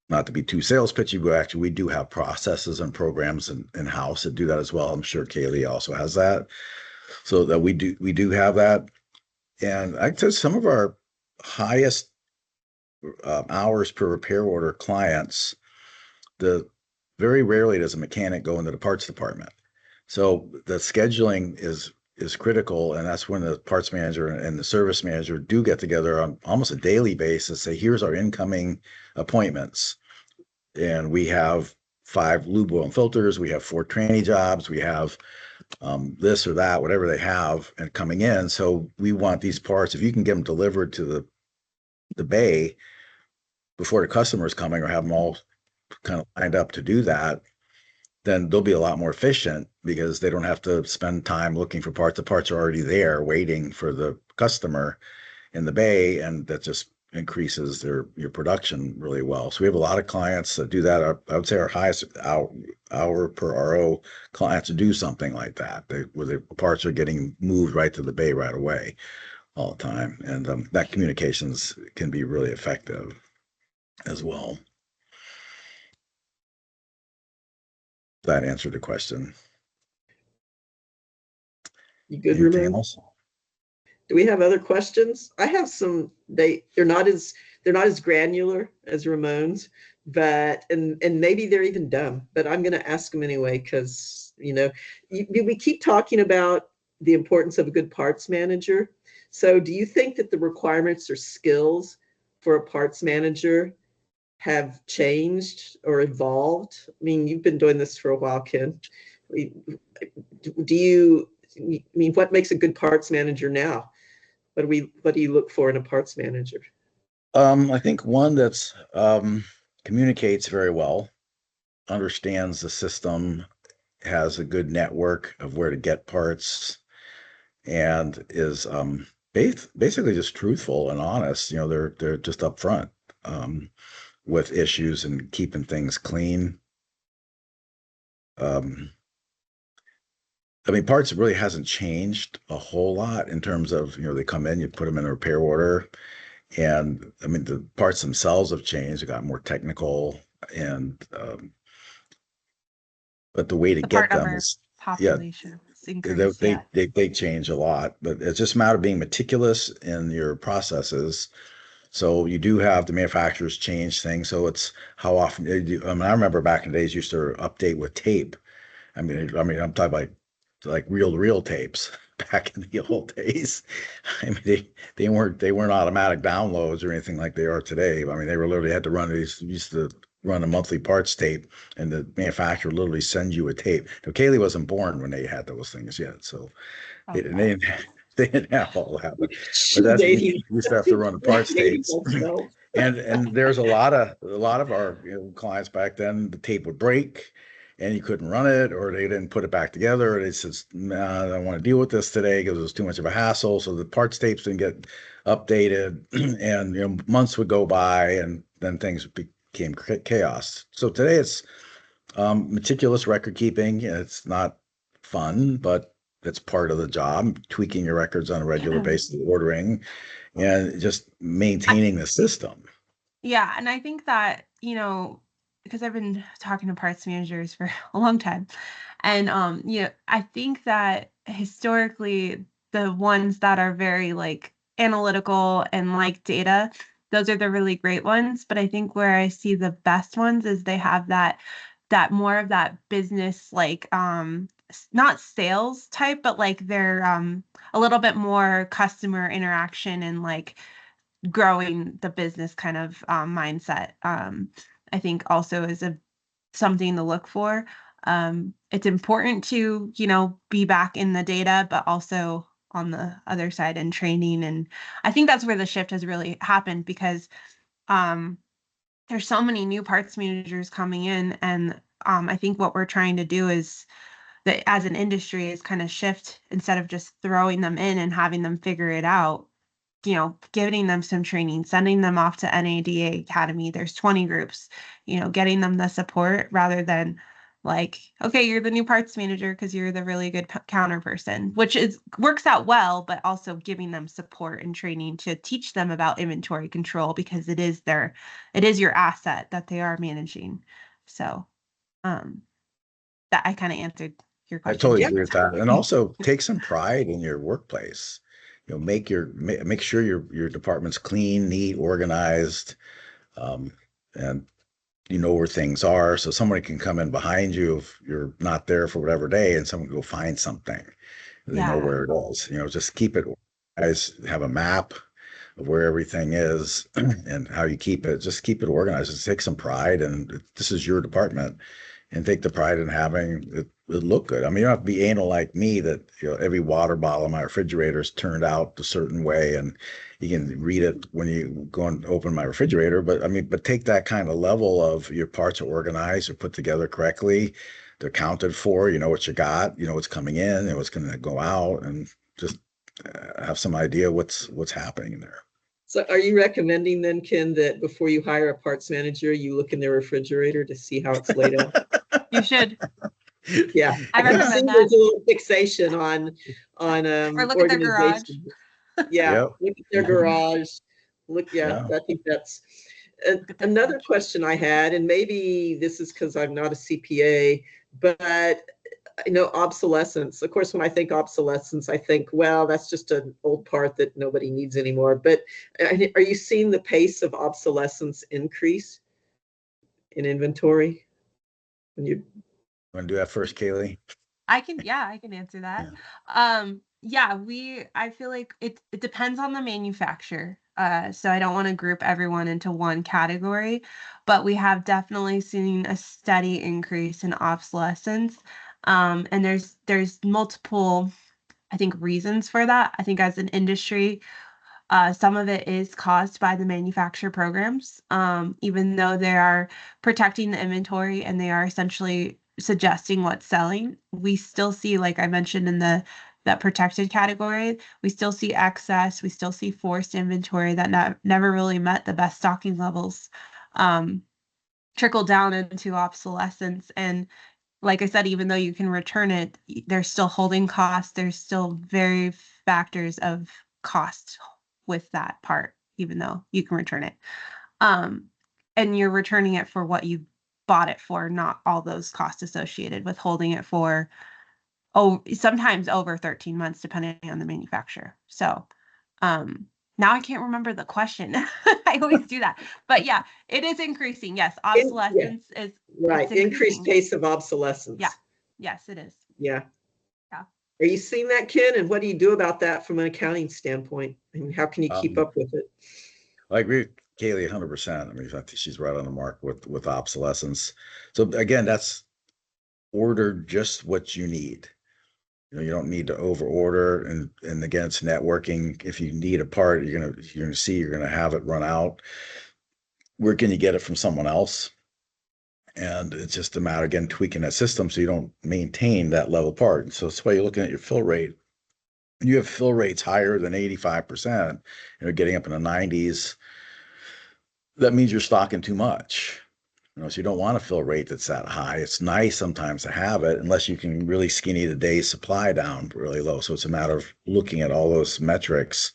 Not to be too sales pitchy, but actually we do have processes and programs in-house that do that as well. I'm sure Kaylee also has that. So that we do have that. And I'd say some of our highest hours per repair order clients, very rarely does a mechanic go into the parts department. So the scheduling is critical, and that's when the parts manager and the service manager do get together on almost a daily basis, say, here's our incoming appointments. And we have 5 lube oil and filters, we have 4 tranny jobs, we have this or that, whatever they have, and coming in. So we want these parts, if you can get them delivered to the bay before the customer is coming, or have them all kind of lined up to do that, then they'll be a lot more efficient because they don't have to spend time looking for parts. The parts are already there waiting for the customer in the bay, and that just increases your production really well. So we have a lot of clients that do that. I would say our highest hour per RO clients do something like that, where the parts are getting moved right to the bay right away all the time. And that communications can be really effective as well. That answered the question. You good, Anything Ramon? else? Do we have other questions? I have some. They're not as granular as Ramon's, but and maybe they're even dumb. But I'm going to ask them anyway because we keep talking about the importance of a good parts manager. So, do you think that the requirements or skills for a parts manager have changed or evolved? I mean, you've been doing this for a while, Ken. Do you? I mean, what makes a good parts manager now? What do you look for in a parts manager? I think one that's communicates very well, understands the system, has a good network of where to get parts, and is basically just truthful and honest. They're just upfront with issues and keeping things clean. I mean, parts really hasn't changed a whole lot in terms of, they come in, you put them in a repair order. And I mean, the parts themselves have changed. They got more technical, and but the way to get them is, population they change a lot. But it's just a matter of being meticulous in your processes. So you do have the manufacturers change things. So it's how often. I remember back in the days, you used to update with tape. I mean, I'm talking about like reel-to-reel tapes back in the old days. I mean, they weren't automatic downloads or anything like they are today. I mean, they were literally had to run these. Used to run a monthly parts tape, and the manufacturer literally sends you a tape. Now, Kaylee wasn't born when they had those things yet, so they didn't have all that. But that's you used to have to run the parts tapes. And there's a lot of our clients back then, the tape would break. and you couldn't run it, or they didn't put it back together, or they says, nah, I don't want to deal with this today because it was too much of a hassle. So the parts tapes didn't get updated, and months would go by, and then things became chaos. So today it's meticulous record keeping. It's not fun, but it's part of the job. Tweaking your records on a regular basis, ordering, and just maintaining the system. Yeah, and I think that, because I've been talking to parts managers for a long time, and I think that historically the ones that are very like analytical and like data, those are the really great ones. But I think where I see the best ones is they have that more of that business, like not sales type, but like they're a little bit more customer interaction and like growing the business kind of mindset. I think also is something to look for. It's important to, be back in the data, but also on the other side and training. And I think that's where the shift has really happened, because there's so many new parts managers coming in. And I think what we're trying to do is that as an industry is kind of shift, instead of just throwing them in and having them figure it out, giving them some training, sending them off to NADA Academy. There's 20 groups, getting them the support rather than like, okay, you're the new parts manager because you're the really good counter person, which works out well, but also giving them support and training to teach them about inventory control, because it is your asset that they are managing. So that I kind of answered your I question. totally agree with that. And also take some pride in your workplace. Make sure your department's clean, neat, organized, and you know where things are. So somebody can come in behind you if you're not there for whatever day, and someone can go find something. They know where it is. Just keep it organized. Have a map of where everything is and how you keep it. Just keep it organized. Just take some pride, and this is your department, and take the pride in having it look good. I mean, you don't have to be anal like me that every water bottle in my refrigerator is turned out a certain way, and you can read it when you go and open my refrigerator. But take that kind of level of your parts are organized or put together correctly. They're accounted for. You know what you got. You know what's coming in and what's going to go out, and just have some idea what's happening there. So are you recommending then, Ken, that before you hire a parts manager, you look in their refrigerator to see how it's laid out? You should. Yeah, I recommend that. There's a little fixation on or look at their garage. Yeah, Yep. look at their garage. Yeah. I think that's another question I had, and maybe this is because I'm not a CPA, but obsolescence. Of course, when I think obsolescence, I think, well, that's just an old part that nobody needs anymore. But are you seeing the pace of obsolescence increase in inventory? When you want to do that first, Kaylee? I can answer that. I feel like it depends on the manufacturer. So I don't want to group everyone into one category, but we have definitely seen a steady increase in obsolescence. And there's multiple, I think, reasons for that. I think as an industry, some of it is caused by the manufacturer programs, even though they are protecting the inventory and they are essentially suggesting what's selling. We still see, like I mentioned in that protected category, we still see excess, we still see forced inventory that never really met the best stocking levels, trickle down into obsolescence. And like I said, even though you can return it, there's still holding costs. There's still very factors of cost with that part, even though you can return it. And you're returning it for what you bought it for, not all those costs associated with holding it for, sometimes over 13 months, depending on the manufacturer. So now I can't remember the question. I always do that. But yeah, it is increasing. Yes, obsolescence is right. Increased pace of obsolescence. Yeah. Yes, it is. Yeah. Yeah. Are you seeing that, Ken? And what do you do about that from an accounting standpoint? I mean, how can you keep up with it? I agree with Kaylee 100%. I mean, I think she's right on the mark with obsolescence. So again, that's order just what you need. You don't need to over order, and again, it's networking. If you need a part, you're gonna have it run out. Where can you get it from someone else? And it's just a matter, again, tweaking that system so you don't maintain that level part. So that's why you're looking at your fill rate. You have fill rates higher than 85%, getting up in the 90s. That means you're stocking too much. So you don't want a fill rate that's that high. It's nice sometimes to have it, unless you can really skinny the day's supply down really low. So it's a matter of looking at all those metrics.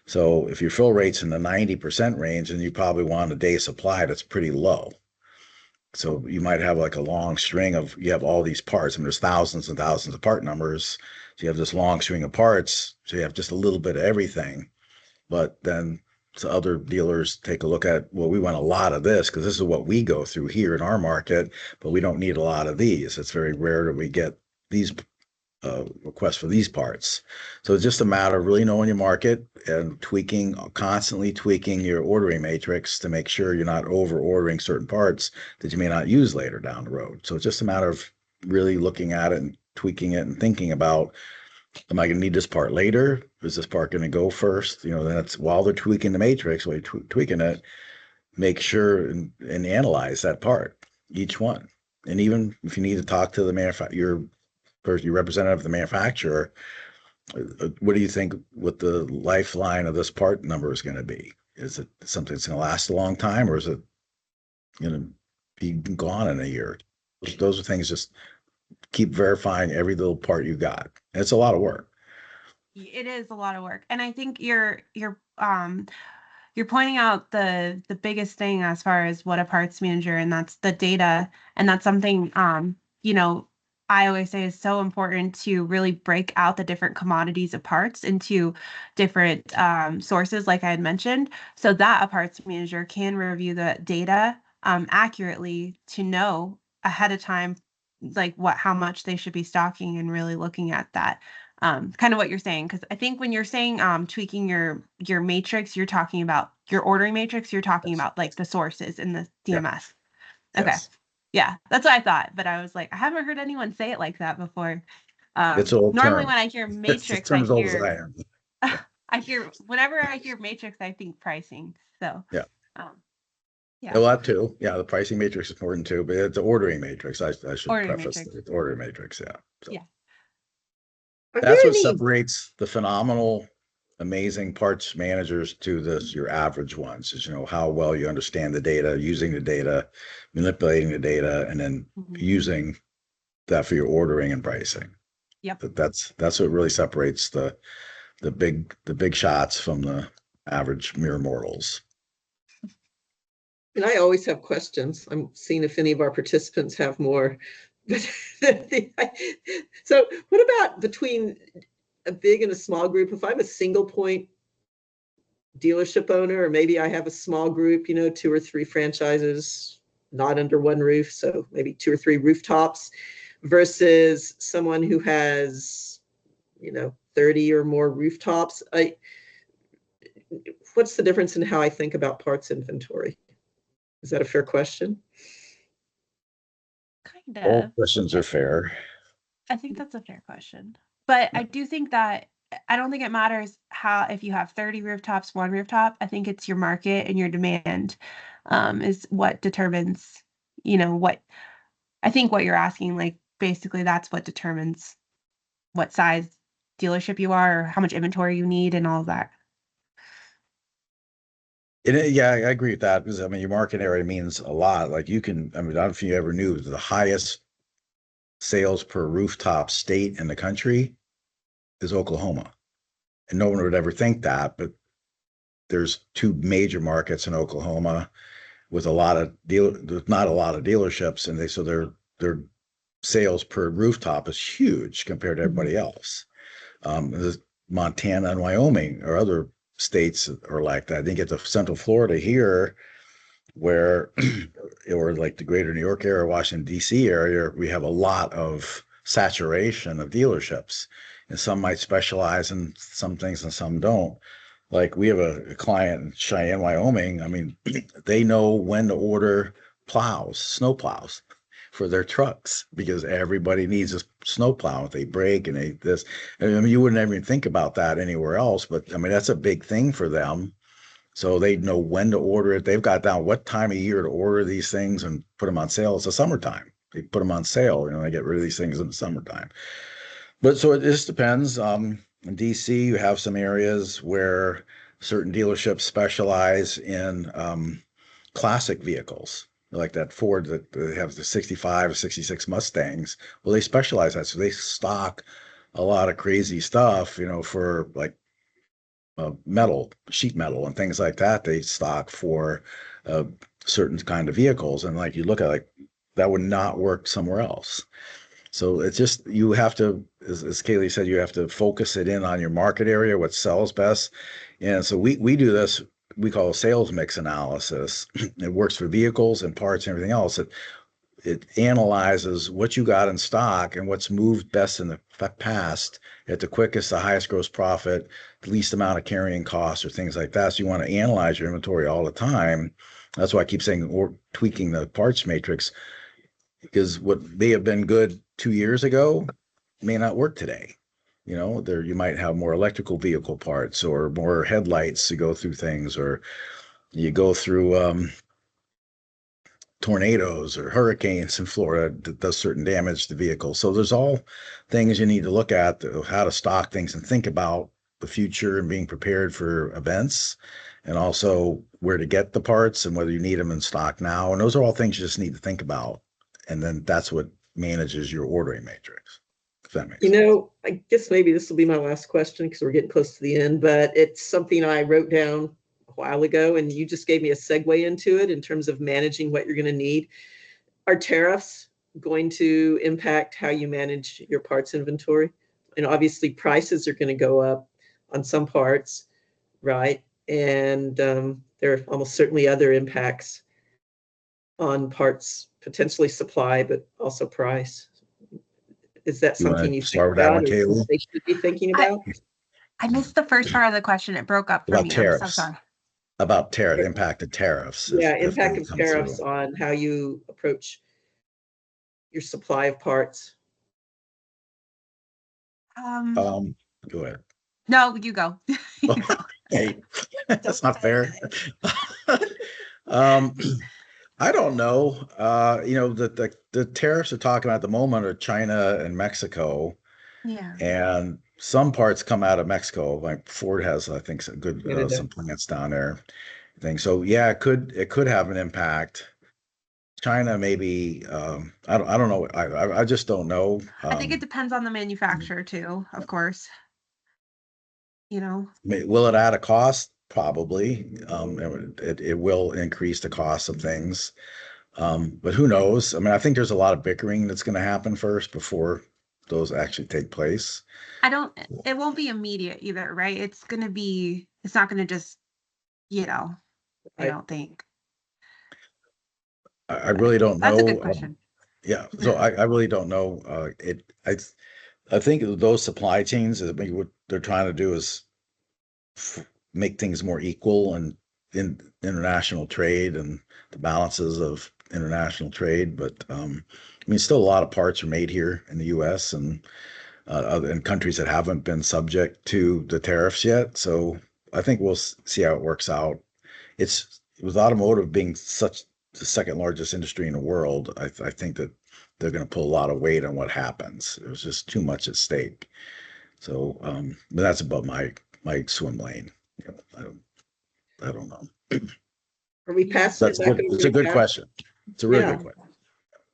So if your fill rate's in the 90% range, then you probably want a day supply that's pretty low. So you might have like a long string of, you have all these parts, and there's thousands and thousands of part numbers. So you have this long string of parts. So you have just a little bit of everything. But then so other dealers take a look at, well, we want a lot of this because this is what we go through here in our market, but we don't need a lot of these. It's very rare that we get these requests for these parts. So it's just a matter of really knowing your market and constantly tweaking your ordering matrix to make sure you're not over ordering certain parts that you may not use later down the road. So it's just a matter of really looking at it and tweaking it and thinking about, am I going to need this part later? Is this part going to go first? That's while they're tweaking the matrix, while you're tweaking it, make sure and analyze that part, each one. And even if you need to talk to the your representative of the manufacturer, what do you think what the lifeline of this part number is going to be? Is it something that's going to last a long time, or is it going to be gone in a year? Those are things, just keep verifying every little part you got. And it's a lot of work. It is a lot of work. And I think you're pointing out the biggest thing as far as what a parts manager, and that's the data. And that's something, I always say is so important to really break out the different commodities of parts into different sources, like I had mentioned, so that a parts manager can review the data accurately to know ahead of time, like how much they should be stocking, and really looking at that. Kind of what you're saying, because I think when you're saying tweaking your matrix, you're talking about your ordering matrix, you're talking about like the sources in the DMS. Yeah. Okay. Yes. Yeah, that's what I thought, but I was like, I haven't heard anyone say it like that before. It's an old normally term. when I hear matrix, whenever I hear matrix, I think pricing. So yeah. Yeah. A lot too. Yeah, the pricing matrix is important too, but it's the ordering matrix. I should preface the ordering matrix. Yeah. So. Yeah. That's what separates the phenomenal, amazing parts managers to your average ones, is, how well you understand the data, using the data, manipulating the data, and then using that for your ordering and pricing. Yep. That's what really separates the big shots from the average mere mortals. And I always have questions. I'm seeing if any of our participants have more. So what about between a big and a small group? If I'm a single point dealership owner, or maybe I have a small group, 2 or 3 franchises, not under one roof, so maybe 2 or 3 rooftops, versus someone who has, 30 or more rooftops. What's the difference in how I think about parts inventory? Is that a fair question? Kind of. All questions are fair. I think that's a fair question. But I do think that, I don't think it matters if you have 30 rooftops, 1 rooftop. I think it's your market and your demand is what determines, what you're asking, like basically that's what determines what size dealership you are, or how much inventory you need, and all of that. Yeah, I agree with that, because your market area means a lot. Like I don't know if you ever knew, the highest sales per rooftop state in the country is Oklahoma. And no one would ever think that, but there's 2 major markets in Oklahoma with not a lot of dealerships, and their sales per rooftop is huge compared to everybody else. Montana and Wyoming or other states are like that. I think it's Central Florida here, where or like the greater New York area, Washington D.C. area, we have a lot of saturation of dealerships, and some might specialize in some things and some don't. Like we have a client in Cheyenne, Wyoming. They know when to order snow plows for their trucks, because everybody needs a snow plow if they break and you wouldn't even think about that anywhere else, but that's a big thing for them. So they know when to order it. They've got down what time of year to order these things and put them on sale. It's the summertime. They put them on sale, they get rid of these things in the summertime. But so it just depends. In DC, you have some areas where certain dealerships specialize in classic vehicles, like that Ford that they have the 65 or 66 Mustangs. Well, they specialize that. So they stock a lot of crazy stuff, for like metal, sheet metal and things like that. They stock for certain kind of vehicles. And like you look at like that would not work somewhere else. So it's just, you have to, as Kaylee said, you have to focus it in on your market area, what sells best. And so we do this, we call sales mix analysis. It works for vehicles and parts and everything else. It analyzes what you got in stock and what's moved best in the past at the quickest, the highest gross profit, the least amount of carrying costs or things like that. So you want to analyze your inventory all the time. That's why I keep saying, or tweaking the parts matrix, because what may have been good 2 years ago may not work today. There you might have more electrical vehicle parts or more headlights to go through things, or you go through tornadoes or hurricanes in Florida that does certain damage to vehicles. So there's all things you need to look at, how to stock things and think about the future and being prepared for events, and also where to get the parts and whether you need them in stock now. And those are all things you just need to think about. And then that's what manages your ordering matrix, if that makes sense. I guess maybe this will be my last question because we're getting close to the end, but it's something I wrote down a while ago, and you just gave me a segue into it in terms of managing what you're going to need. Are tariffs going to impact how you manage your parts inventory? And obviously prices are going to go up on some parts, right? And there are almost certainly other impacts on parts, potentially supply, but also price. Is that something you think about or they should be thinking about? I missed the first part of the question. It broke up for me. Tariffs. I'm so sorry. About the impact of tariffs. Yeah, impact of tariffs on how you approach your supply of parts. Go ahead. No, you go. You go. Hey, that's not fair. I don't know. The tariffs are talking about at the moment are China and Mexico. Yeah. And some parts come out of Mexico. Like Ford has, I think, some good some plants down there. So yeah, it could have an impact. China maybe. I don't know. I just don't know. I think it depends on the manufacturer too, of course. Will it add a cost? Probably. It will increase the cost of things. But who knows? I mean, I think there's a lot of bickering that's going to happen first before those actually take place. It won't be immediate either, right? It's not going to just, I don't think. I really don't know. That's a good question. Yeah. So I really don't know. I think those supply chains, what they're trying to do is make things more equal and in international trade and the balances of international trade. But still a lot of parts are made here in the U.S. and in countries that haven't been subject to the tariffs yet. So I think we'll see how it works out. With automotive being such the second largest industry in the world, I think that they're going to pull a lot of weight on what happens. There's just too much at stake. So, but that's above my swim lane. I don't know. Are we passing it back over? It's a good question. It's a really good question.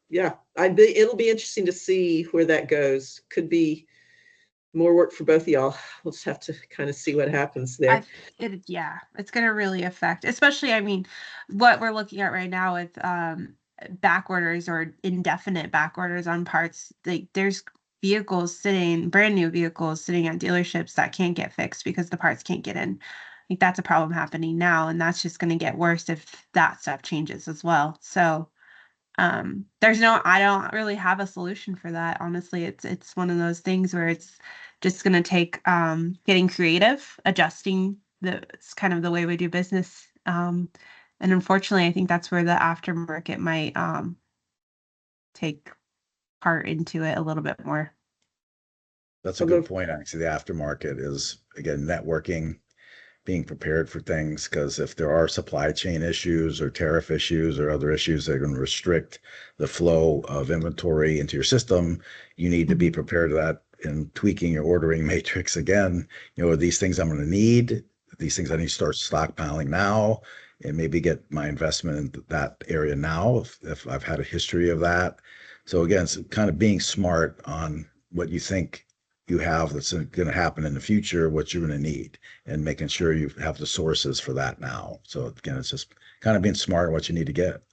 Yeah, it'll be interesting to see where that goes. Could be more work for both of y'all. We'll just have to kind of see what happens there. It's going to really affect, especially, what we're looking at right now with back orders or indefinite back orders on parts. There's brand new vehicles sitting at dealerships that can't get fixed because the parts can't get in. I think that's a problem happening now, and that's just going to get worse if that stuff changes as well. So I don't really have a solution for that. Honestly, it's one of those things where it's just going to take getting creative, adjusting it's kind of the way we do business. And unfortunately, I think that's where the aftermarket might take part into it a little bit more. That's a good point. Actually, the aftermarket is, again, networking being prepared for things, because if there are supply chain issues or tariff issues or other issues that are going to restrict the flow of inventory into your system, you need to be prepared to that and tweaking your ordering matrix again. You know, these things I'm going to need, these things I need to start stockpiling now, and maybe get my investment in that area now if I've had a history of that. So again, it's kind of being smart on what you think you have that's going to happen in the future, what you're going to need, and making sure you have the sources for that now. So again, it's just kind of being smart on what you need to get.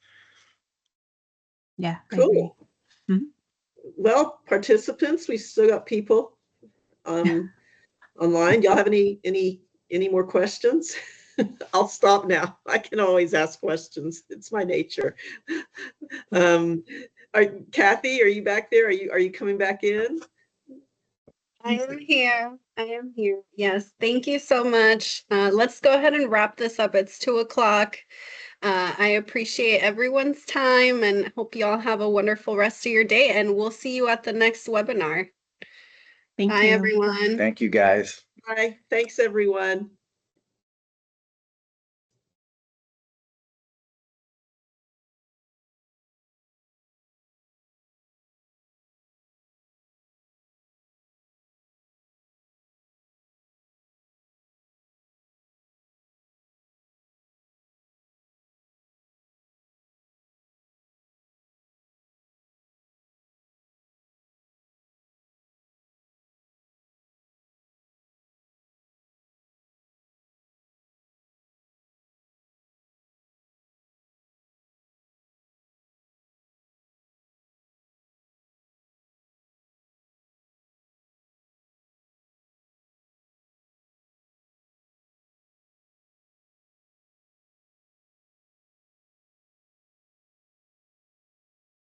Yeah. Cool. Mhm. Well, participants, we still got people online. Y'all have any more questions? I'll stop now. I can always ask questions. It's my nature. Kathy, are you back there? Are you coming back in? I am here. I am here. Yes. Thank you so much. Let's go ahead and wrap this up. It's 2:00. I appreciate everyone's time and hope you all have a wonderful rest of your day. And we'll see you at the next webinar. Thank Bye, you. everyone. Thank you, guys. Bye. Thanks, everyone.